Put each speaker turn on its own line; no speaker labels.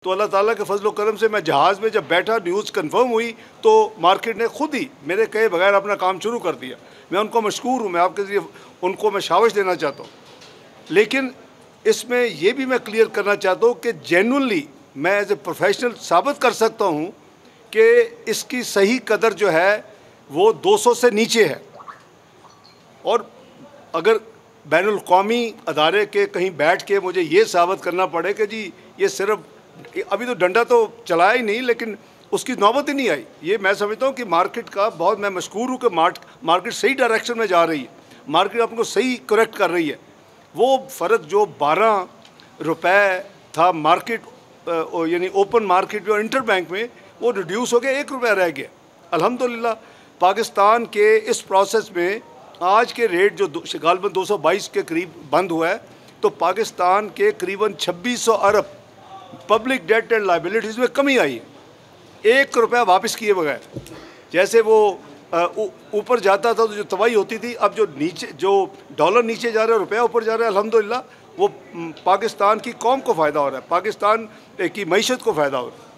तो अल्लाह ताला के फजल करम से मैं जहाज़ में जब बैठा, न्यूज़ कंफर्म हुई तो मार्केट ने खुद ही मेरे कहे बगैर अपना काम शुरू कर दिया। मैं उनको मशकूर हूँ, मैं आपके ज़रिए उनको मैं शाबाश देना चाहता हूँ। लेकिन इसमें यह भी मैं क्लियर करना चाहता हूँ कि जेन्युइनली मैं एज ए प्रोफेशनल साबित कर सकता हूँ कि इसकी सही कदर जो है वो 200 से नीचे है। और अगर बैनुल क़ौमी अदारे के कहीं बैठ के मुझे ये साबित करना पड़े कि जी ये सिर्फ अभी तो डंडा तो चलाया ही नहीं, लेकिन उसकी नौबत ही नहीं आई, ये मैं समझता हूँ कि मार्केट का बहुत मैं मशकूर हूँ कि मार्केट सही डायरेक्शन में जा रही है, मार्केट अपने को सही करेक्ट कर रही है। वो फ़र्क जो 12 रुपए था मार्केट यानी ओपन मार्केट में और इंटर बैंक में, वो रिड्यूस हो गया, 1 रुपया रह गया। अल्हम्दुलिल्लाह पाकिस्तान के इस प्रोसेस में आज के रेट जो गालबन 222 के करीब बंद हुआ है, तो पाकिस्तान के करीबन 2600 अरब पब्लिक डेट एंड लाइबिलिटीज़ में कमी आई है, 1 रुपया वापस किए बगैर। जैसे वो ऊपर जाता था तो जो तबाही होती थी, अब जो नीचे जो डॉलर नीचे जा रहा है, रुपया ऊपर जा रहा है, अल्हम्दुलिल्लाह वो पाकिस्तान की कौम को फ़ायदा हो रहा है, पाकिस्तान की मईशत को फ़ायदा हो रहा है।